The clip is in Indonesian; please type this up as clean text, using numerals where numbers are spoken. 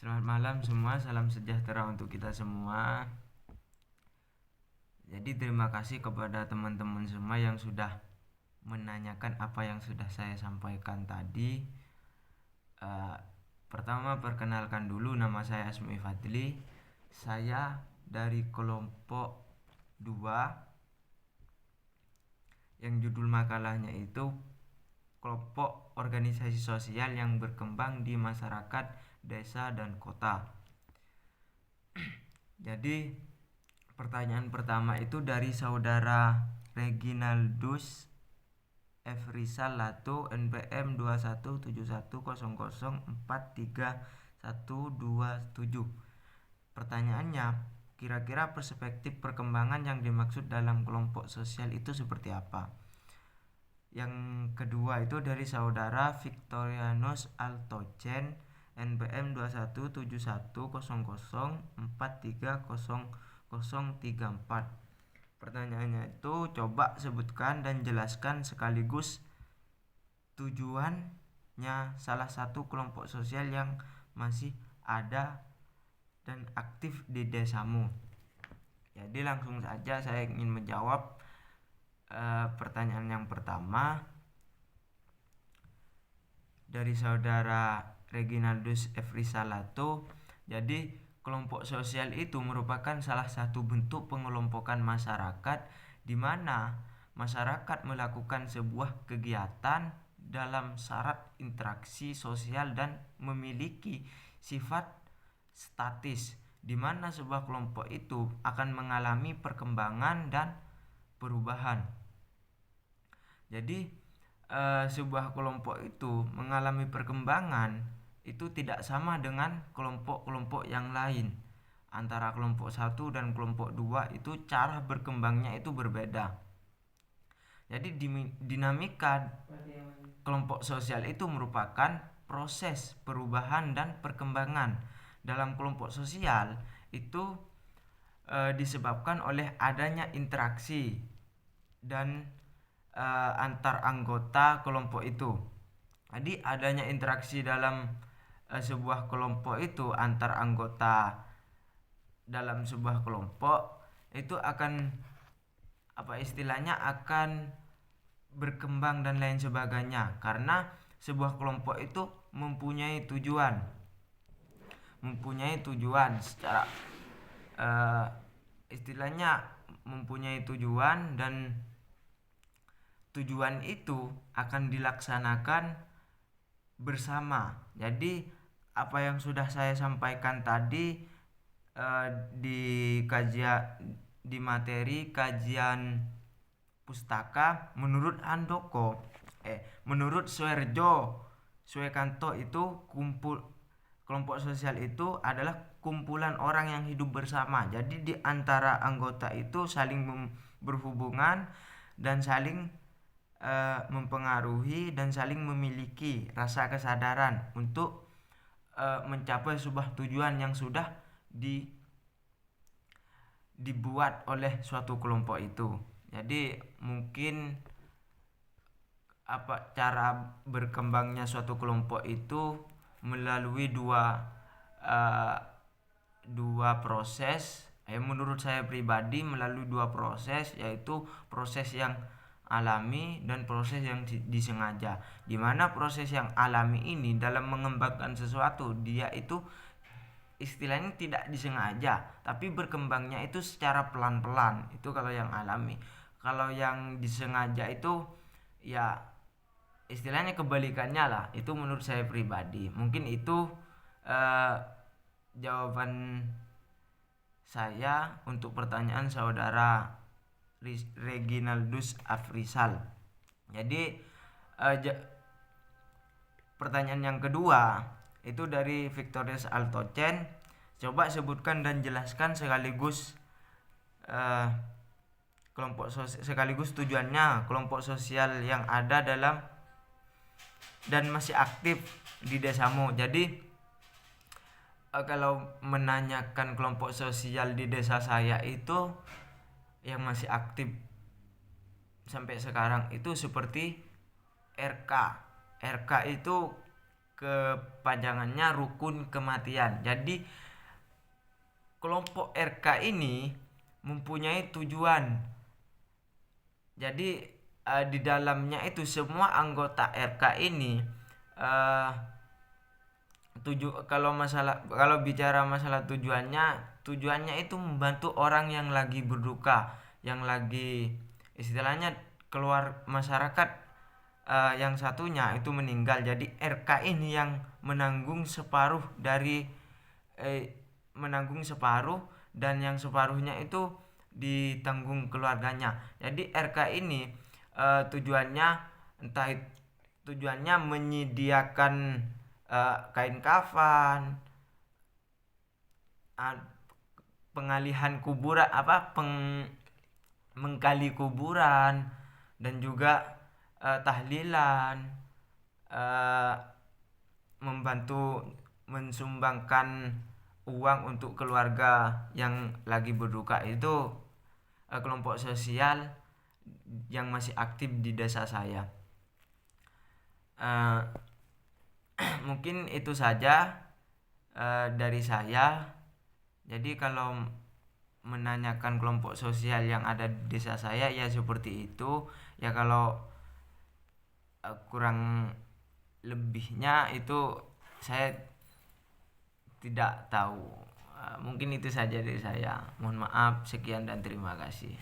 Selamat malam semua, salam sejahtera untuk kita semua. Jadi terima kasih kepada teman-teman semua yang sudah menanyakan apa yang sudah saya sampaikan tadi. Pertama perkenalkan dulu, nama saya Asmi Fadli. Saya dari kelompok 2 yang judul makalahnya itu kelompok organisasi sosial yang berkembang di masyarakat, desa, dan kota. Jadi pertanyaan pertama itu dari saudara Reginaldus F. Rizal Lato, NPM 217100431127. Pertanyaannya, kira-kira perspektif perkembangan yang dimaksud dalam kelompok sosial itu seperti apa? Yang kedua itu dari saudara Victorianus Altocen, NPM 217100430034. Pertanyaannya itu, coba sebutkan dan jelaskan sekaligus tujuannya salah satu kelompok sosial yang masih ada dan aktif di desamu. Jadi langsung saja saya ingin menjawab pertanyaan yang pertama dari saudara Reginaldus F. Rizalato. Jadi kelompok sosial itu merupakan salah satu bentuk pengelompokan masyarakat di mana masyarakat melakukan sebuah kegiatan dalam syarat interaksi sosial dan memiliki sifat statis, di mana sebuah kelompok itu akan mengalami perkembangan dan perubahan. Jadi sebuah kelompok itu mengalami perkembangan itu tidak sama dengan kelompok-kelompok yang lain. Antara kelompok 1 dan kelompok 2 itu cara berkembangnya itu berbeda. Jadi dinamika kelompok sosial itu merupakan proses perubahan dan perkembangan. Dalam kelompok sosial itu disebabkan oleh adanya interaksi dan antar anggota kelompok itu. Jadi adanya interaksi dalam sebuah kelompok itu antar anggota dalam sebuah kelompok itu akan akan berkembang dan lain sebagainya, karena sebuah kelompok itu mempunyai tujuan secara mempunyai tujuan, dan tujuan itu akan dilaksanakan bersama. Jadi apa yang sudah saya sampaikan tadi di materi kajian pustaka, menurut menurut Suerjo Suekanto itu kelompok sosial itu adalah kumpulan orang yang hidup bersama. Jadi di antara anggota itu saling berhubungan dan saling mempengaruhi dan saling memiliki rasa kesadaran untuk mencapai sebuah tujuan yang sudah dibuat oleh suatu kelompok itu. Jadi mungkin cara berkembangnya suatu kelompok itu melalui dua proses. Menurut saya pribadi melalui dua proses, yaitu proses yang alami dan proses yang disengaja. Di mana proses yang alami ini dalam mengembangkan sesuatu, dia itu istilahnya tidak disengaja, tapi berkembangnya itu secara pelan-pelan. Itu kalau yang alami. Kalau yang disengaja itu ya istilahnya kebalikannya lah. Itu menurut saya pribadi. Mungkin itu jawaban saya untuk pertanyaan saudara Reginaldus Afrizal. Jadi pertanyaan yang kedua itu dari Victorius Altocen. Coba sebutkan dan jelaskan sekaligus sekaligus tujuannya kelompok sosial yang ada dalam dan masih aktif di desamu. Jadi kalau menanyakan kelompok sosial di desa saya itu yang masih aktif sampai sekarang itu seperti RK itu kepanjangannya rukun kematian. Jadi kelompok RK ini mempunyai tujuan. Jadi di dalamnya itu semua anggota RK ini kalau bicara masalah tujuannya itu membantu orang yang lagi berduka, yang lagi istilahnya keluar masyarakat, yang satunya itu meninggal. Jadi RK ini yang menanggung separuh dan yang separuhnya itu ditanggung keluarganya. Jadi RK ini tujuannya menyediakan kain kafan, pengalihan kuburan, menggali kuburan, dan juga tahlilan, membantu mensumbangkan uang untuk keluarga yang lagi berduka. Itu kelompok sosial yang masih aktif di desa saya. Mungkin itu saja dari saya. Jadi kalau menanyakan kelompok sosial yang ada di desa saya ya seperti itu ya. Kalau kurang lebihnya itu saya tidak tahu. Mungkin itu saja dari saya. Mohon maaf, sekian dan terima kasih.